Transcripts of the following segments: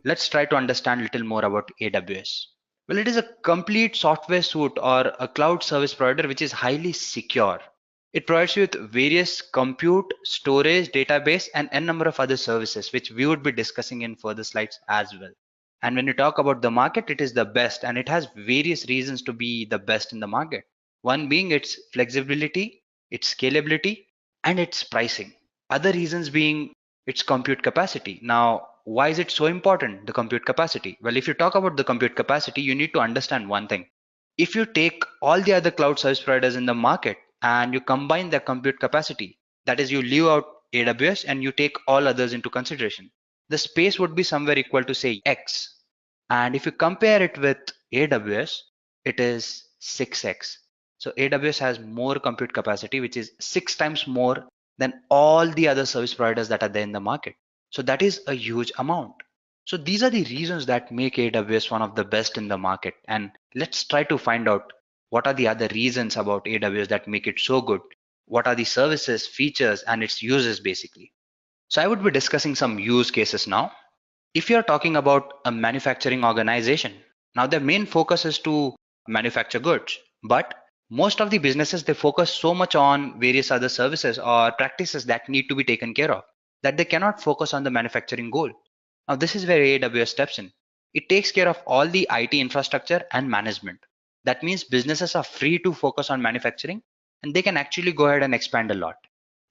let's try to understand a little more about AWS. Well, it is a complete software suite or a cloud service provider which is highly secure. It provides you with various compute, storage, database, and n number of other services, which we would be discussing in further slides as well. And when you talk about the market, it is the best, and it has various reasons to be the best in the market. One being its flexibility, its scalability, and its pricing. Other reasons being its compute capacity. Now, why is it so important, the compute capacity? Well, if you talk about the compute capacity, you need to understand one thing. If you take all the other cloud service providers in the market and you combine their compute capacity, that is, you leave out AWS and you take all others into consideration, the space would be somewhere equal to say X. And if you compare it with AWS, it is 6X. So AWS has more compute capacity, which is 6 times more than all the other service providers that are there in the market. So that is a huge amount. So these are the reasons that make AWS one of the best in the market. And let's try to find out what are the other reasons about AWS that make it so good. What are the services, features, and its uses basically. So I would be discussing some use cases now. If you're talking about a manufacturing organization, now their main focus is to manufacture goods, but most of the businesses they focus so much on various other services or practices that need to be taken care of that they cannot focus on the manufacturing goal. Now this is where AWS steps in. It takes care of all the IT infrastructure and management. That means businesses are free to focus on manufacturing and they can actually go ahead and expand a lot.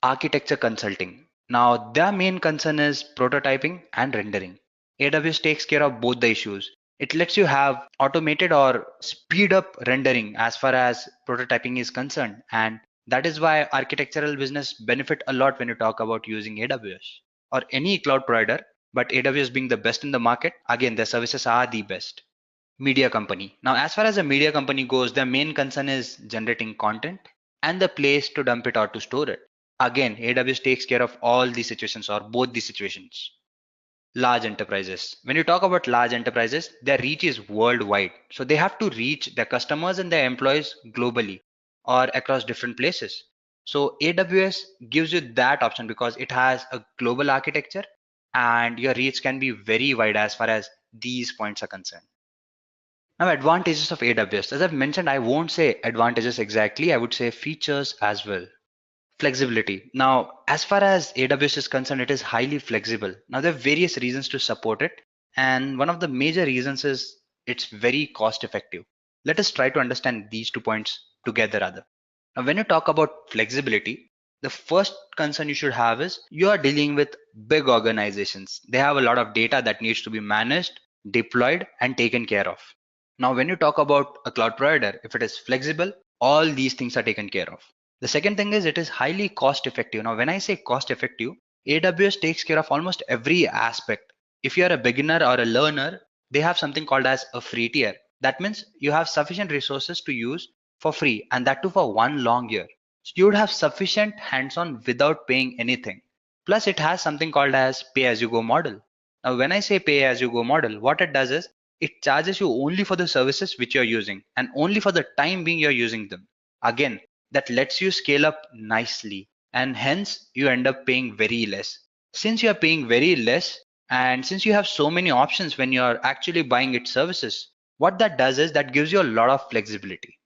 Architecture consulting. Now their main concern is prototyping and rendering. AWS takes care of both the issues. It lets you have automated or speed up rendering as far as prototyping is concerned. And that is why architectural business benefit a lot when you talk about using AWS or any cloud provider. But AWS being the best in the market, again, their services are the best. Media company. Now, as far as a media company goes, their main concern is generating content and the place to dump it or to store it. Again, AWS takes care of all these situations or both these situations. Large enterprises. When you talk about large enterprises, their reach is worldwide. So they have to reach their customers and their employees globally or across different places. So AWS gives you that option because it has a global architecture and your reach can be very wide as far as these points are concerned. Now, advantages of AWS. As I've mentioned, I won't say advantages exactly. I would say features as well. Flexibility. Now, as far as AWS is concerned, it is highly flexible. Now, there are various reasons to support it. And one of the major reasons is it's very cost effective. Let us try to understand these 2 points together rather. Now, when you talk about flexibility, the first concern you should have is you are dealing with big organizations. They have a lot of data that needs to be managed, deployed, and taken care of. Now, when you talk about a cloud provider, if it is flexible, all these things are taken care of. The second thing is it is highly cost effective. Now, when I say cost effective, AWS takes care of almost every aspect. If you are a beginner or a learner, they have something called as a free tier. That means you have sufficient resources to use for free, and that too for one long year. So you would have sufficient hands-on without paying anything. Plus, it has something called as pay-as-you-go model. Now, when I say pay-as-you-go model, what it does is it charges you only for the services which you're using and only for the time being you're using them. Again, that lets you scale up nicely and hence you end up paying very less. Since you are paying very less and since you have so many options when you're actually buying its services, what that does is that gives you a lot of flexibility.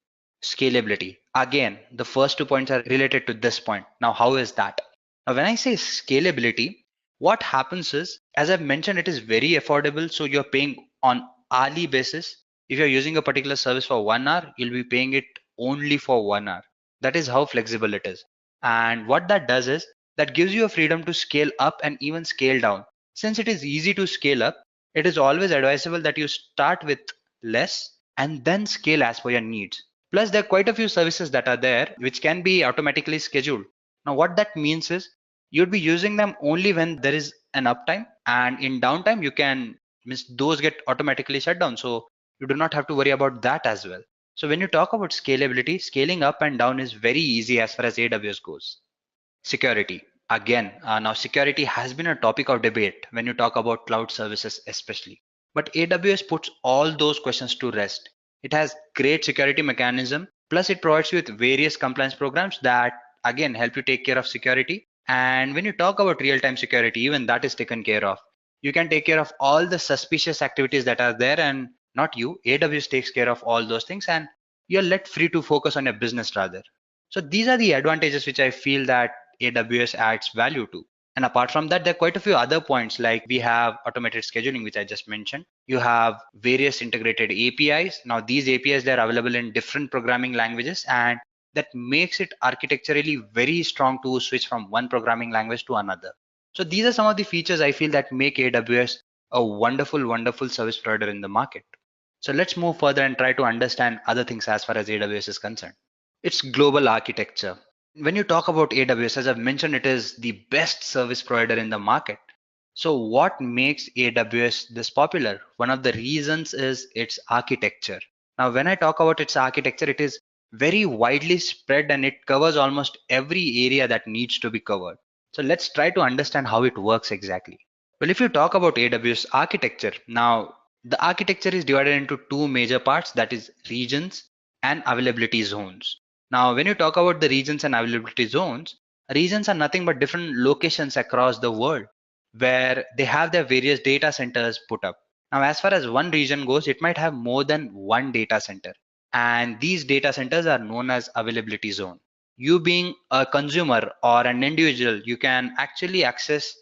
Scalability. Again, the first 2 points are related to this point. Now, how is that? Now, when I say scalability, what happens is, as I've mentioned, it is very affordable. So you're paying on hourly basis. If you're using a particular service for 1 hour, you'll be paying it only for 1 hour. That is how flexible it is. And what that does is that gives you a freedom to scale up and even scale down. Since it is easy to scale up, it is always advisable that you start with less and then scale as per your needs. Plus, there are quite a few services that are there which can be automatically scheduled. Now, what that means is you'd be using them only when there is an uptime, and in downtime, you can miss those get automatically shut down. So you do not have to worry about that as well. So when you talk about scalability, scaling up and down is very easy as far as AWS goes. Security. Again, now security has been a topic of debate when you talk about cloud services, especially. But AWS puts all those questions to rest. It has great security mechanism. Plus, it provides you with various compliance programs that again help you take care of security. And when you talk about real-time security, even that is taken care of. You can take care of all the suspicious activities that are there, and not you. AWS takes care of all those things, and you're let free to focus on your business rather. So these are the advantages which I feel that AWS adds value to. And apart from that, there are quite a few other points, like we have automated scheduling, which I just mentioned. You have various integrated APIs. Now, these APIs, they're available in different programming languages, and that makes it architecturally very strong to switch from one programming language to another. So these are some of the features I feel that make AWS a wonderful, wonderful service provider in the market. So let's move further and try to understand other things as far as AWS is concerned. It's global architecture. When you talk about AWS, as I've mentioned, it is the best service provider in the market. So what makes AWS this popular? One of the reasons is its architecture. Now, when I talk about its architecture, it is very widely spread and it covers almost every area that needs to be covered. So let's try to understand how it works exactly. Well, if you talk about AWS architecture, now the architecture is divided into two major parts, that is regions and availability zones. Now, when you talk about the regions and availability zones, regions are nothing but different locations across the world where they have their various data centers put up. Now, as far as one region goes, it might have more than one data center. And these data centers are known as availability zone. You being a consumer or an individual, you can actually access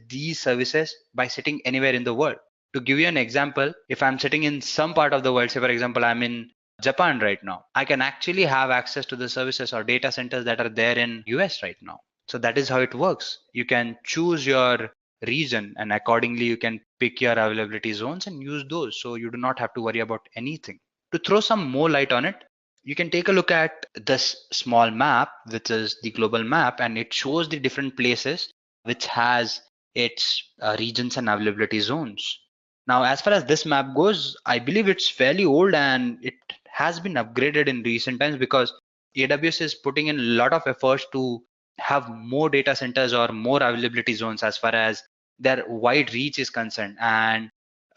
these services by sitting anywhere in the world. To give you an example, if I'm sitting in some part of the world, say for example, I'm in Japan right now, I can actually have access to the services or data centers that are there in US right now. So that is how it works. You can choose your region and accordingly you can pick your availability zones and use those. So you do not have to worry about anything. To throw some more light on it, you can take a look at this small map, which is the global map, and it shows the different places which has its regions and availability zones. Now, as far as this map goes, I believe it's fairly old and it has been upgraded in recent times because AWS is putting in a lot of efforts to have more data centers or more availability zones as far as their wide reach is concerned. And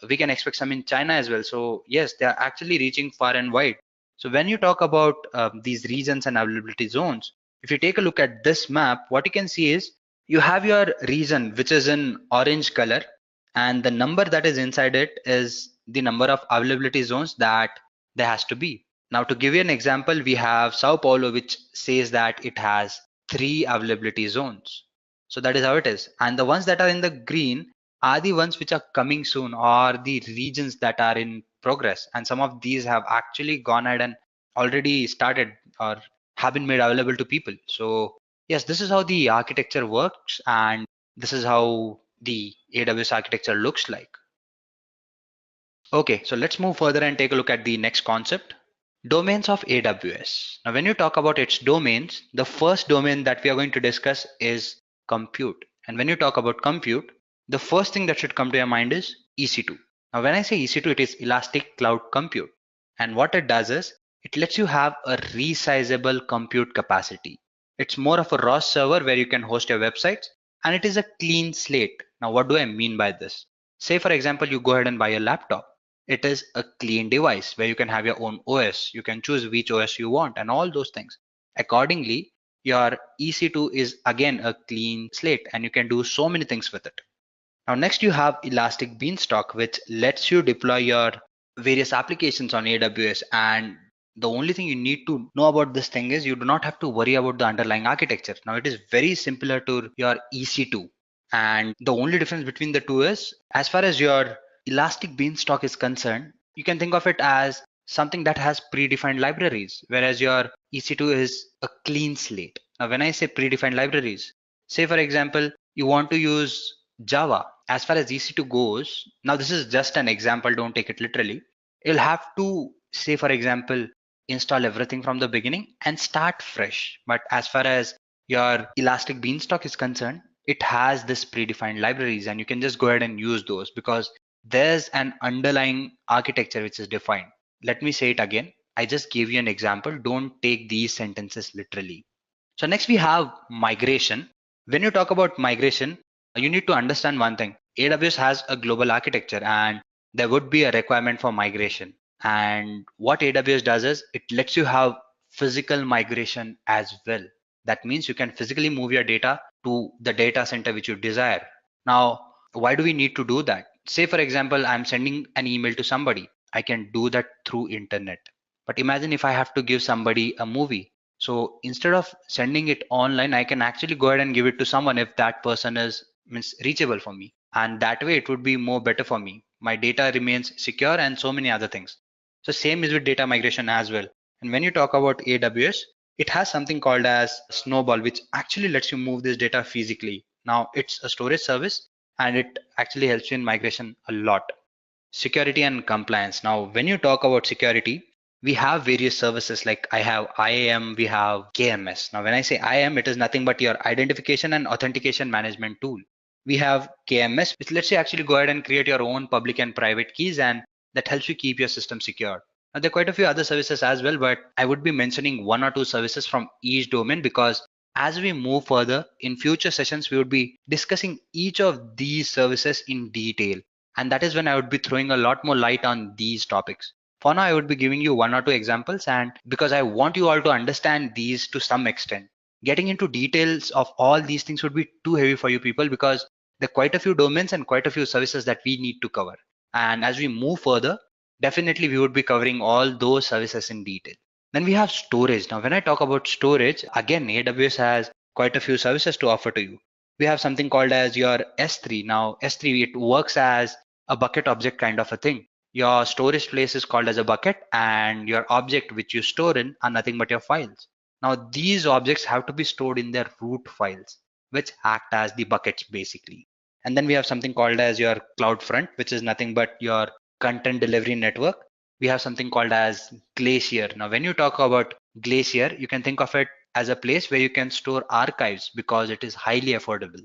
we can expect some in China as well. So yes, they are actually reaching far and wide. So when you talk about these regions and availability zones, if you take a look at this map, what you can see is you have your region, which is in orange color, and the number that is inside it is the number of availability zones that there has to be. Now, to give you an example, we have Sao Paulo, which says that it has three availability zones. So that is how it is. And the ones that are in the green are the ones which are coming soon or the regions that are in progress. And some of these have actually gone ahead and already started or have been made available to people. So yes, this is how the architecture works and this is how the AWS architecture looks like. Okay, so let's move further and take a look at the next concept. Domains of AWS. Now, when you talk about its domains, the first domain that we are going to discuss is compute. And when you talk about compute, the first thing that should come to your mind is EC2. Now, when I say EC2, it is Elastic Cloud Compute. And what it does is it lets you have a resizable compute capacity. It's more of a raw server where you can host your websites, and it is a clean slate. Now, what do I mean by this? Say, for example, you go ahead and buy a laptop. It is a clean device where you can have your own OS. You can choose which OS you want and all those things. Accordingly, your EC2 is again a clean slate and you can do so many things with it. Now, next you have Elastic Beanstalk, which lets you deploy your various applications on AWS. And the only thing you need to know about this thing is you do not have to worry about the underlying architecture. Now, it is very similar to your EC2. And the only difference between the two is as far as your Elastic Beanstalk is concerned, you can think of it as something that has predefined libraries, whereas your EC2 is a clean slate. Now, when I say predefined libraries, say for example, you want to use Java. As far as EC2 goes, now this is just an example, don't take it literally. You'll have to say, for example, install everything from the beginning and start fresh. But as far as your Elastic Beanstalk is concerned, it has this predefined libraries and you can just go ahead and use those because there's an underlying architecture which is defined. Let me say it again. I just gave you an example. Don't take these sentences literally. So next we have migration. When you talk about migration, you need to understand one thing. AWS has a global architecture and there would be a requirement for migration. And what AWS does is it lets you have physical migration as well. That means you can physically move your data to the data center which you desire. Now, Why do we need to do that? Say, for example, I'm sending an email to somebody. I can do that through internet. But imagine if I have to give somebody a movie. So instead of sending it online, I can actually go ahead and give it to someone if that person is means reachable for me. And that way it would be more better for me. My data remains secure and so many other things. So same is with data migration as well. And when you talk about AWS, it has something called as Snowball, which actually lets you move this data physically. Now it's a storage service and it actually helps you in migration a lot. Security and compliance. Now, when you talk about security, we have various services like I have IAM, we have KMS. Now, when I say IAM, it is nothing but your identification and authentication management tool. We have KMS, which lets you actually go ahead and create your own public and private keys, and that helps you keep your system secure. Now, there are quite a few other services as well, but I would be mentioning one or two services from each domain because as we move further in future sessions, we would be discussing each of these services in detail. And that is when I would be throwing a lot more light on these topics. For now, I would be giving you one or two examples, and because I want you all to understand these to some extent, getting into details of all these things would be too heavy for you people because there are quite a few domains and quite a few services that we need to cover. And as we move further, definitely we would be covering all those services in detail. Then we have storage. Now, when I talk about storage, again, AWS has quite a few services to offer to you. We have something called as your S3. Now, S3, it works as a bucket object kind of a thing. Your storage place is called as a bucket, and your object which you store in are nothing but your files. Now, these objects have to be stored in their root files, which act as the buckets basically. And then we have something called as your CloudFront, which is nothing but your content delivery network. We have something called as Glacier. Now, when you talk about Glacier, you can think of it as a place where you can store archives because it is highly affordable.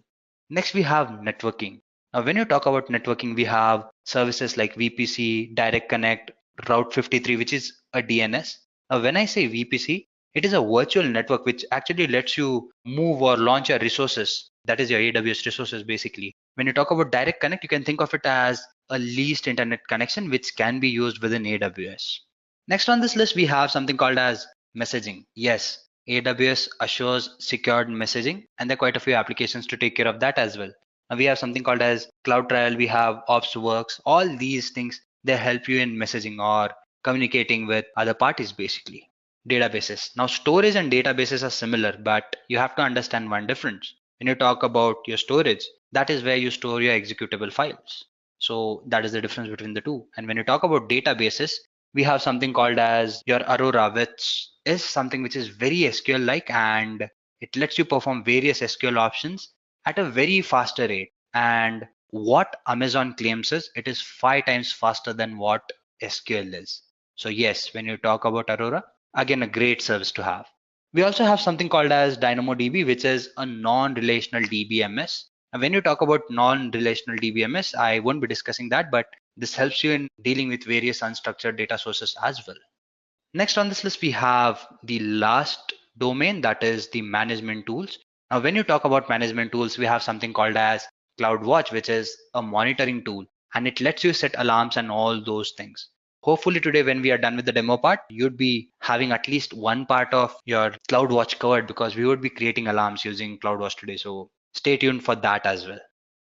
Next, we have networking. Now, when you talk about networking, we have services like VPC, Direct Connect, Route 53, which is a DNS. Now, when I say VPC, it is a virtual network which actually lets you move or launch your resources. That is your AWS resources, basically. When you talk about Direct Connect, you can think of it as a leased internet connection which can be used within AWS. Next on this list, we have something called as messaging. Yes, AWS assures secured messaging, and there are quite a few applications to take care of that as well. Now we have something called as Cloud Trial, we have OpsWorks, all these things, they help you in messaging or communicating with other parties basically. Databases. Now storage and databases are similar, but you have to understand one difference. When you talk about your storage, that is where you store your executable files. So that is the difference between the two. And when you talk about databases, we have something called as your Aurora, which is something which is very SQL like, and it lets you perform various SQL options at a very faster rate. And what Amazon claims is it is 5 times faster than what SQL is. So yes, when you talk about Aurora, again, a great service to have. We also have something called as DynamoDB, which is a non-relational DBMS. And when you talk about non-relational DBMS, I won't be discussing that, but this helps you in dealing with various unstructured data sources as well. Next on this list, we have the last domain, that is the management tools. Now, when you talk about management tools, we have something called as CloudWatch, which is a monitoring tool, and it lets you set alarms and all those things. Hopefully today, when we are done with the demo part, you'd be having at least one part of your CloudWatch covered because we would be creating alarms using CloudWatch today. So stay tuned for that as well.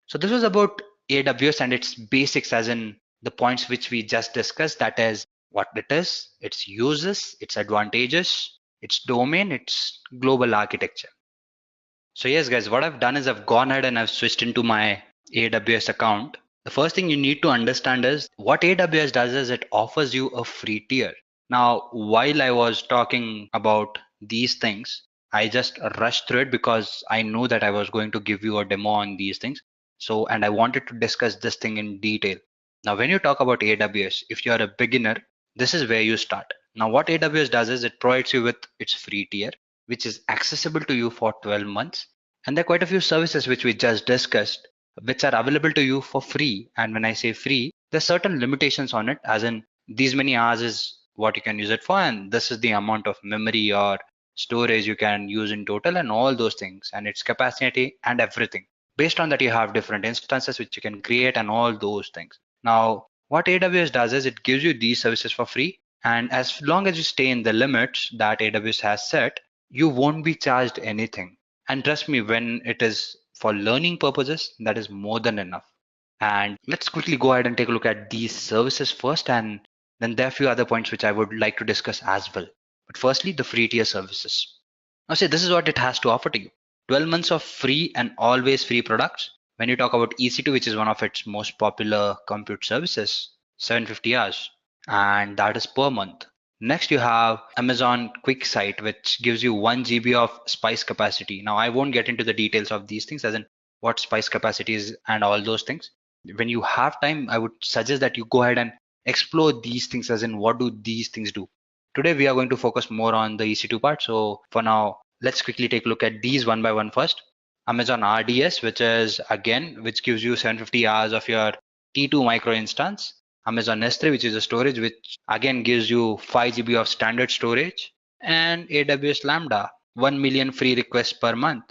So this was about AWS and its basics, as in the points which we just discussed. That is what it is, its uses, its advantages, its domain, its global architecture. So yes, guys, what I've done is I've gone ahead and I've switched into my AWS account. The first thing you need to understand is what AWS does is it offers you a free tier. Now, while I was talking about these things, I just rushed through it because I knew that I was going to give you a demo on these things. So, and I wanted to discuss this thing in detail. Now, when you talk about AWS, if you're a beginner, this is where you start. Now, what AWS does is it provides you with its free tier, which is accessible to you for 12 months. And there are quite a few services which we just discussed, which are available to you for free. And when I say free, there's certain limitations on it, as in these many hours is what you can use it for, and this is the amount of memory or storage you can use in total, and all those things, and its capacity and everything. Based on that, you have different instances which you can create and all those things. Now, what AWS does is it gives you these services for free, and as long as you stay in the limits that AWS has set, you won't be charged anything. And trust me, when it is for learning purposes, that is more than enough. And let's quickly go ahead and take a look at these services first, and then there are a few other points which I would like to discuss as well. But firstly, the free tier services. Now, say this is what it has to offer to you: 12 months of free and always free products. When you talk about EC2, which is one of its most popular compute services, 750 hours, and that is per month. Next, you have Amazon Quick Site, which gives you 1 GB of spice capacity. Now, I won't get into the details of these things, as in what spice capacity is and all those things. When you have time, I would suggest that you go ahead and explore these things, as in what do these things do. Today, we are going to focus more on the EC2 part. So for now, let's quickly take a look at these one by one first. Amazon RDS, which gives you 750 hours of your T2 micro instance. Amazon S3, which is a storage, which again gives you 5 GB of standard storage. And AWS Lambda, 1 million free requests per month.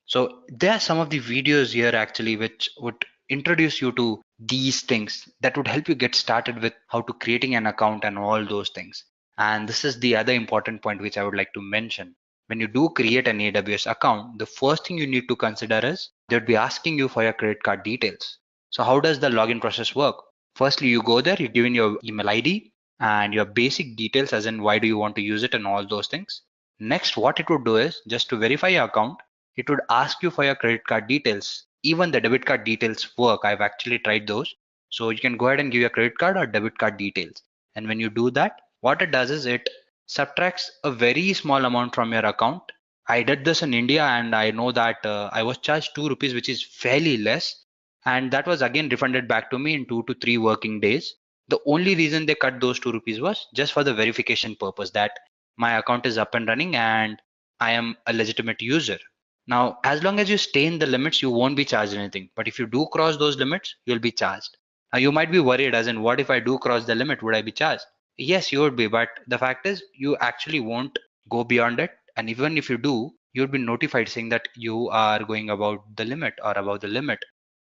So there are some of the videos here actually which would introduce you to these things that would help you get started with how to creating an account and all those things. And this is the other important point which I would like to mention. When you do create an AWS account, the first thing you need to consider is they would be asking you for your credit card details. So how does the login process work? Firstly, you go there, you give in your email ID and your basic details, as in why do you want to use it and all those things. Next, what it would do is just to verify your account, it would ask you for your credit card details. Even the debit card details work. I've actually tried those. So you can go ahead and give your credit card or debit card details. And when you do that, what it does is it subtracts a very small amount from your account. I did this in India and I know that I was charged 2 rupees, which is fairly less. And that was again refunded back to me in 2 to 3 working days. The only reason they cut those 2 rupees was just for the verification purpose that my account is up and running and I am a legitimate user. Now, as long as you stay in the limits, you won't be charged anything. But if you do cross those limits, you'll be charged. Now, you might be worried, as in, what if I do cross the limit? Would I be charged? Yes, you would be. But the fact is, you actually won't go beyond it. And even if you do, you'll be notified saying that you are going about the limit or above the limit.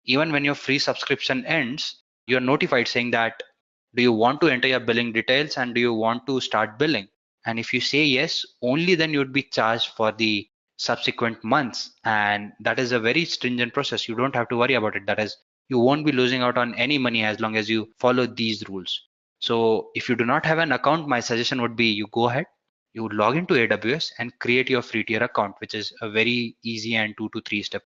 Even when your free subscription ends, you're notified saying that do you want to enter your billing details and do you want to start billing? And if you say yes, only then you'd be charged for the subsequent months. And that is a very stringent process. You don't have to worry about it. That is, you won't be losing out on any money as long as you follow these rules. So if you do not have an account, my suggestion would be you go ahead, you log into AWS and create your free tier account, which is a very easy and 2 to 3 step